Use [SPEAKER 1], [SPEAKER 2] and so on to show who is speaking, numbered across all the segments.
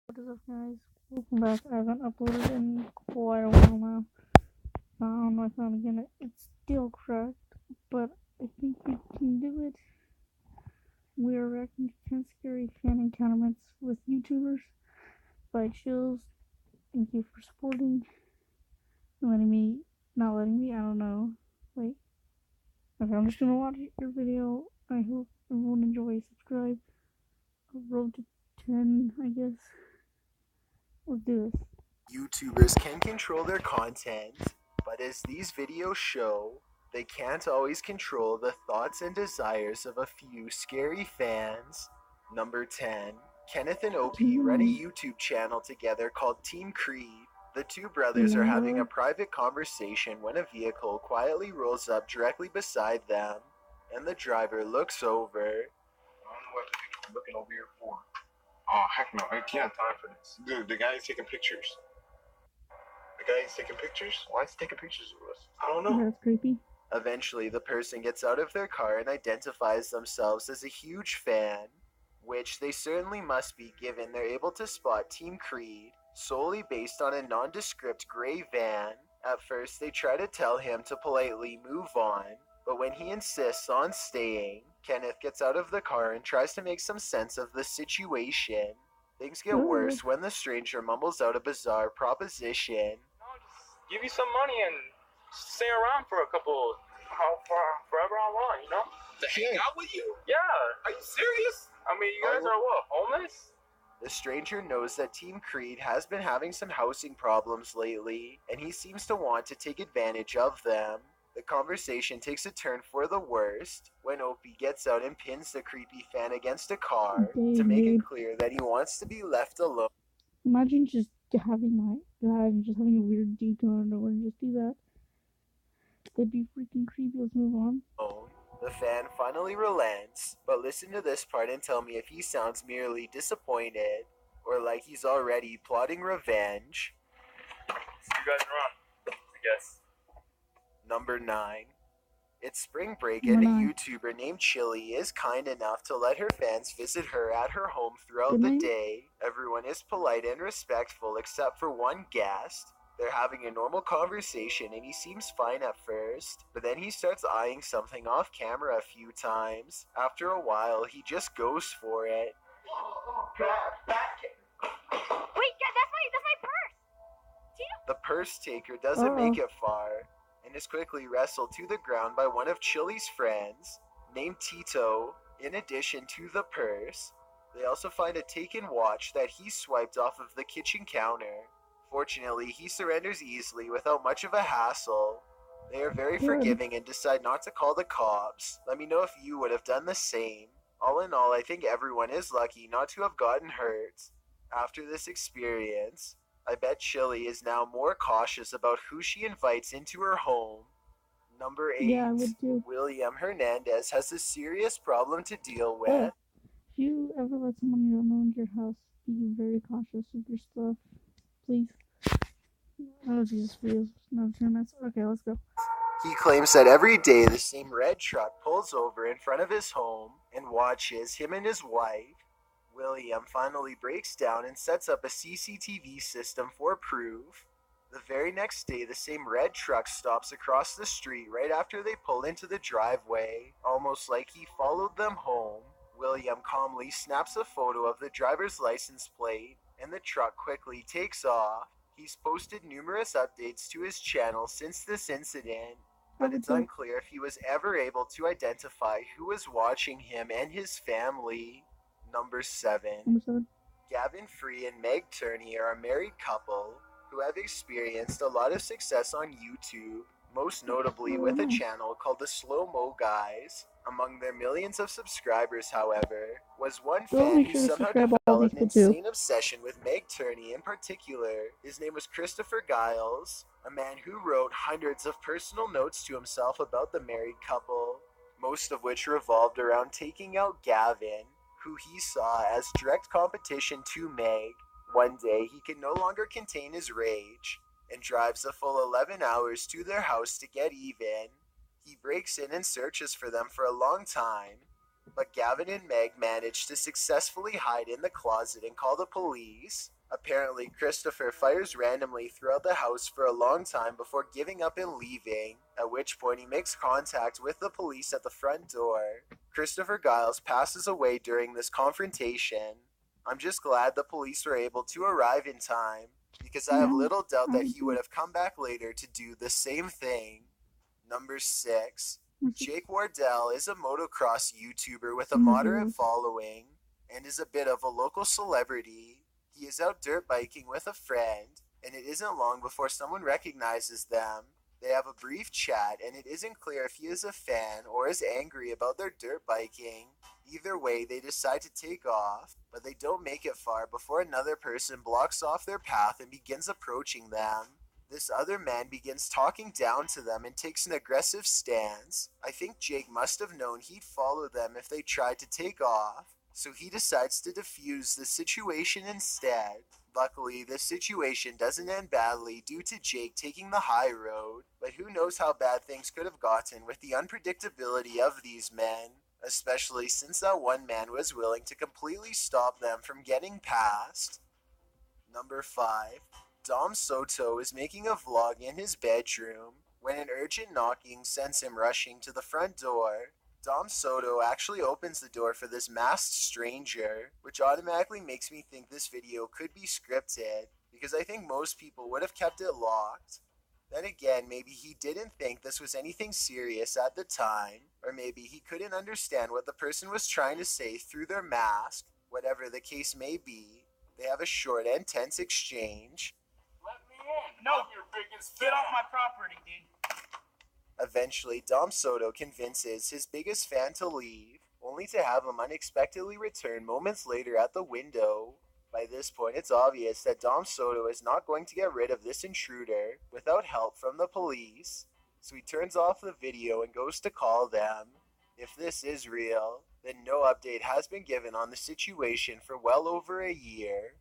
[SPEAKER 1] What is up, guys? Welcome back. I haven't uploaded in quite a while now. On my phone again. It's still cracked, but I think we can do it. We are reacting to 10 scary fan encounterments with YouTubers by Chills. Thank you for supporting and not letting me, I don't know. Wait. Okay, I'm just gonna watch your video. I hope everyone enjoys. Subscribe. Road to 10, I guess. Let's do this.
[SPEAKER 2] YouTubers can control their content, but as these videos show, they can't always control the thoughts and desires of a few scary fans. Number 10. Kenneth and OP run a YouTube channel together called Team Creed. The two brothers are having a private conversation when a vehicle quietly rolls up directly beside them, and the driver looks over.
[SPEAKER 3] I don't know what the looking over here for. Oh, heck no. I can't have time for this. Dude, the guy is taking pictures. Why is he taking pictures of us? I don't know.
[SPEAKER 1] That's creepy.
[SPEAKER 2] Eventually, the person gets out of their car and identifies themselves as a huge fan, which they certainly must be given they're able to spot Team Creed solely based on a nondescript gray van. At first, they try to tell him to politely move on, but when he insists on staying, Kenneth gets out of the car and tries to make some sense of the situation. Things get worse when the stranger mumbles out a bizarre proposition.
[SPEAKER 4] Give you some money and stay around for forever how long, you know?
[SPEAKER 3] To hang out with you?
[SPEAKER 4] Yeah.
[SPEAKER 3] Are you serious?
[SPEAKER 4] I mean, you guys are what, homeless?
[SPEAKER 2] The stranger knows that Team Creed has been having some housing problems lately, and he seems to want to take advantage of them. The conversation takes a turn for the worst when Opie gets out and pins the creepy fan against a car to make it clear that he wants to be left alone.
[SPEAKER 1] Imagine just having a weird dude come out of nowhere and just do that. That'd be freaking creepy. Let's move on.
[SPEAKER 2] The fan finally relents, but listen to this part and tell me if he sounds merely disappointed or like he's already plotting revenge.
[SPEAKER 4] You guys are on, I guess.
[SPEAKER 2] Number 9. It's spring break and a YouTuber named Chili is kind enough to let her fans visit her at her home throughout the day. Everyone is polite and respectful except for one guest. They're having a normal conversation and he seems fine at first, but then he starts eyeing something off camera a few times. After a while, he just goes for it.
[SPEAKER 5] Wait, that's my purse!
[SPEAKER 2] The purse taker doesn't make it far and is quickly wrestled to the ground by one of Chili's friends, named Tito. In addition to the purse, they also find a taken watch that he swiped off of the kitchen counter. Fortunately, he surrenders easily without much of a hassle. They are very forgiving and decide not to call the cops. Let me know if you would have done the same. All in all, I think everyone is lucky not to have gotten hurt. After this experience, I bet Chili is now more cautious about who she invites into her home. Number 8.
[SPEAKER 1] Yeah, I would too.
[SPEAKER 2] William Hernandez has a serious problem to deal with.
[SPEAKER 1] If you ever let someone you don't know into your house, be very cautious with your stuff. Please. Oh, Jesus, please. No, 2 minutes. Okay, let's go.
[SPEAKER 2] He claims that every day the same red truck pulls over in front of his home and watches him and his wife. William finally breaks down and sets up a CCTV system for proof. The very next day, the same red truck stops across the street right after they pull into the driveway, almost like he followed them home. William calmly snaps a photo of the driver's license plate, and the truck quickly takes off. He's posted numerous updates to his channel since this incident, but it's unclear if he was ever able to identify who was watching him and his family. Number 7. Gavin Free and Meg Turney are a married couple who have experienced a lot of success on YouTube, most notably with a channel called the Slow Mo Guys. Among their millions of subscribers, however, was one fan who somehow developed an insane obsession with Meg Turney in particular. His name was Christopher Giles, a man who wrote hundreds of personal notes to himself about the married couple, most of which revolved around taking out Gavin, who he saw as direct competition to Meg. One day, he can no longer contain his rage and drives a full 11 hours to their house to get even. He breaks in and searches for them for a long time, but Gavin and Meg manage to successfully hide in the closet and call the police. Apparently, Christopher fires randomly throughout the house for a long time before giving up and leaving, at which point he makes contact with the police at the front door. Christopher Giles passes away during this confrontation. I'm just glad the police were able to arrive in time, because I have little doubt that he would have come back later to do the same thing. Number 6. Jake Wardell is a motocross YouTuber with a moderate following and is a bit of a local celebrity. He is out dirt biking with a friend, and it isn't long before someone recognizes them. They have a brief chat, and it isn't clear if he is a fan or is angry about their dirt biking. Either way, they decide to take off, but they don't make it far before another person blocks off their path and begins approaching them. This other man begins talking down to them and takes an aggressive stance. I think Jake must have known he'd follow them if they tried to take off, so he decides to defuse the situation instead. Luckily, this situation doesn't end badly due to Jake taking the high road, but who knows how bad things could have gotten with the unpredictability of these men, especially since that one man was willing to completely stop them from getting past. Number 5. Dom Soto is making a vlog in his bedroom when an urgent knocking sends him rushing to the front door. Dom Soto actually opens the door for this masked stranger, which automatically makes me think this video could be scripted, because I think most people would have kept it locked. Then again, maybe he didn't think this was anything serious at the time, or maybe he couldn't understand what the person was trying to say through their mask. Whatever the case may be, they have a short and tense exchange.
[SPEAKER 4] Let me in. No, you're biggest. Get off my property, dude.
[SPEAKER 2] Eventually, Dom Soto convinces his biggest fan to leave, only to have him unexpectedly return moments later at the window. By this point, it's obvious that Dom Soto is not going to get rid of this intruder without help from the police, so he turns off the video and goes to call them. If this is real, then no update has been given on the situation for well over a year.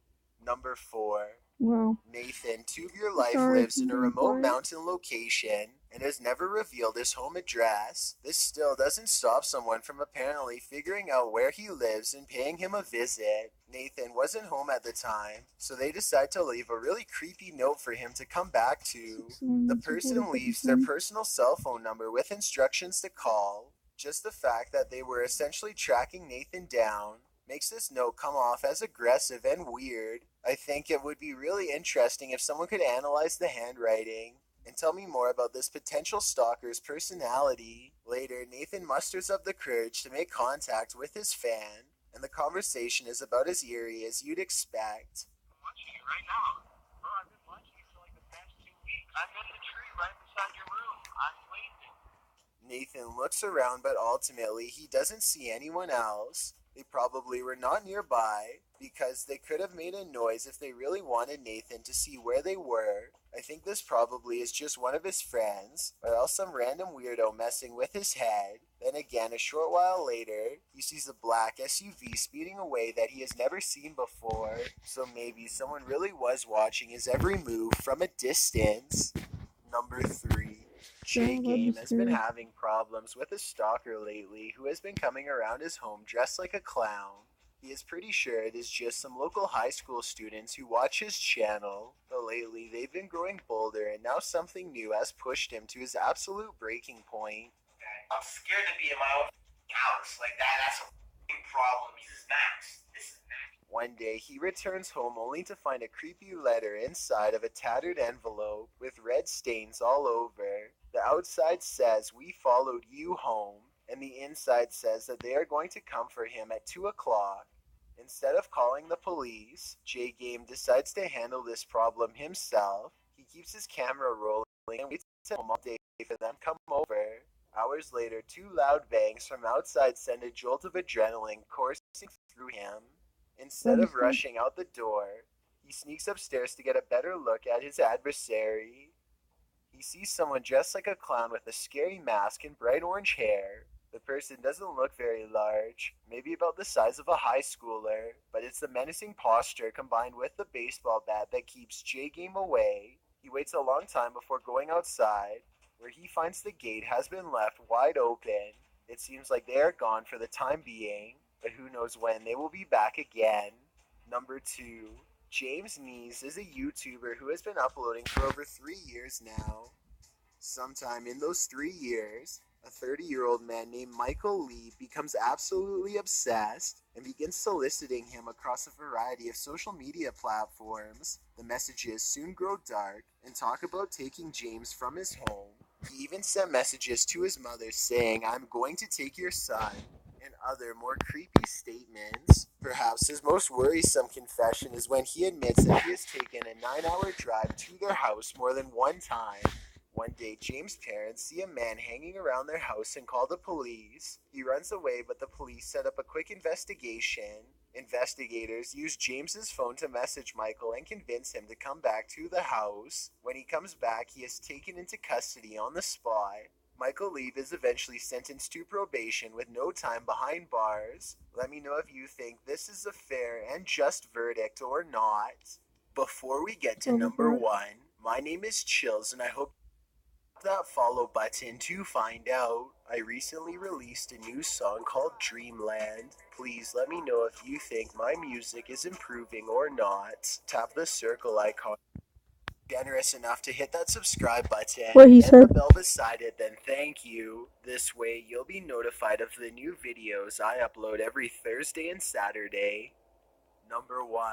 [SPEAKER 2] Number 4.
[SPEAKER 1] Wow.
[SPEAKER 2] Nathan, Tubular Life,
[SPEAKER 1] Sorry
[SPEAKER 2] lives in a
[SPEAKER 1] for being
[SPEAKER 2] remote
[SPEAKER 1] quiet.
[SPEAKER 2] mountain location and has never revealed his home address. This still doesn't stop someone from apparently figuring out where he lives and paying him a visit. Nathan wasn't home at the time, so they decide to leave a really creepy note for him to come back to. The person leaves their personal cell phone number with instructions to call. Just the fact that they were essentially tracking Nathan down makes this note come off as aggressive and weird. I think it would be really interesting if someone could analyze the handwriting and tell me more about this potential stalker's personality. Later, Nathan musters up the courage to make contact with his fan, and the conversation is about as eerie as you'd expect.
[SPEAKER 3] I'm watching you right now. Bro, I've been watching you for like the past 2 weeks. I'm in the tree right beside your room. I'm waiting.
[SPEAKER 2] Nathan looks around, but ultimately he doesn't see anyone else. They probably were not nearby, because they could have made a noise if they really wanted Nathan to see where they were. I think this probably is just one of his friends, or else some random weirdo messing with his head. Then again, a short while later, he sees a black SUV speeding away that he has never seen before, so maybe someone really was watching his every move from a distance. Number 3. J Game has been having problems with a stalker lately who has been coming around his home dressed like a clown. He is pretty sure it is just some local high school students who watch his channel, but lately they've been growing bolder and now something new has pushed him to his absolute breaking point.
[SPEAKER 6] I'm scared to be in my own house like that. That's a problem. This is Max.
[SPEAKER 2] One day, he returns home only to find a creepy letter inside of a tattered envelope with red stains all over. The outside says, "We followed you home," and the inside says that they are going to come for him at 2 o'clock. Instead of calling the police, J Game decides to handle this problem himself. He keeps his camera rolling and waits at home all day for them to come over. Hours later, 2 loud bangs from outside send a jolt of adrenaline coursing through him. Instead of rushing out the door, he sneaks upstairs to get a better look at his adversary. He sees someone dressed like a clown with a scary mask and bright orange hair. The person doesn't look very large, maybe about the size of a high schooler, but it's the menacing posture combined with the baseball bat that keeps J Game away. He waits a long time before going outside, where he finds the gate has been left wide open. It seems like they are gone for the time being, but who knows when they will be back again. Number 2. James Neese is a YouTuber who has been uploading for over 3 years now. Sometime in those 3 years, a 30-year-old man named Michael Lee becomes absolutely obsessed and begins soliciting him across a variety of social media platforms. The messages soon grow dark and talk about taking James from his home. He even sent messages to his mother saying, "I'm going to take your son," and other more creepy statements. Perhaps his most worrisome confession is when he admits that he has taken a 9-hour drive to their house more than one time. One day, James' parents see a man hanging around their house and call the police. He runs away, but the police set up a quick investigation. Investigators use James's phone to message Michael and convince him to come back to the house. When he comes back, he is taken into custody on the spot. Michael Lee is eventually sentenced to probation with no time behind bars. Let me know if you think this is a fair and just verdict or not. Before we get to number 1, my name is Chills, and I hope that follow button to find out. I recently released a new song called Dreamland. Please let me know if you think my music is improving or not. Tap the circle icon. Generous enough to hit that subscribe button
[SPEAKER 1] What he
[SPEAKER 2] and
[SPEAKER 1] said.
[SPEAKER 2] the bell beside it, then thank you. This way you'll be notified of the new videos I upload every Thursday and Saturday. Number 1.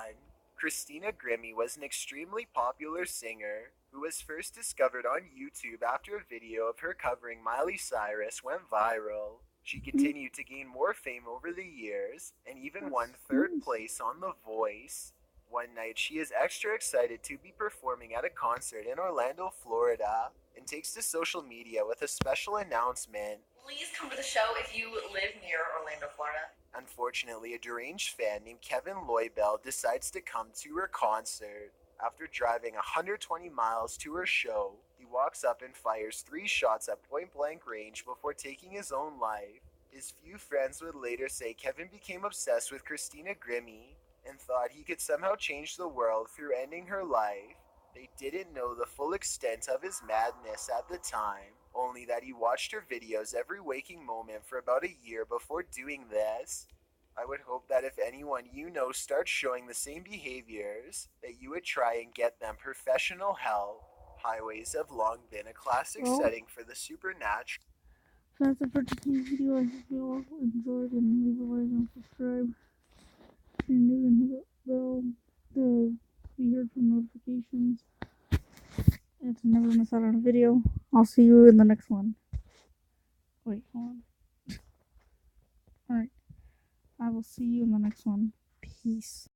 [SPEAKER 2] Christina Grimmie was an extremely popular singer who was first discovered on YouTube after a video of her covering Miley Cyrus went viral. She continued to gain more fame over the years and even won 3rd place on The Voice. One night, she is extra excited to be performing at a concert in Orlando, Florida, and takes to social media with a special announcement.
[SPEAKER 7] Please come to the show if you live near Orlando, Florida.
[SPEAKER 2] Unfortunately, a deranged fan named Kevin Loybell decides to come to her concert. After driving 120 miles to her show, he walks up and fires 3 shots at point-blank range before taking his own life. His few friends would later say Kevin became obsessed with Christina Grimmie and thought he could somehow change the world through ending her life. They didn't know the full extent of his madness at the time, only that he watched her videos every waking moment for about a year before doing this. I would hope that if anyone you know starts showing the same behaviors, that you would try and get them professional help. Highways have long been a classic setting for the supernatural.
[SPEAKER 1] So that's it for today's video. I hope you all enjoyed, and leave a like and subscribe if you're new, and hit the bell to be heard from notifications and to never miss out on a video. I'll see you in the next one. Wait, hold on. Alright. I will see you in the next one. Peace.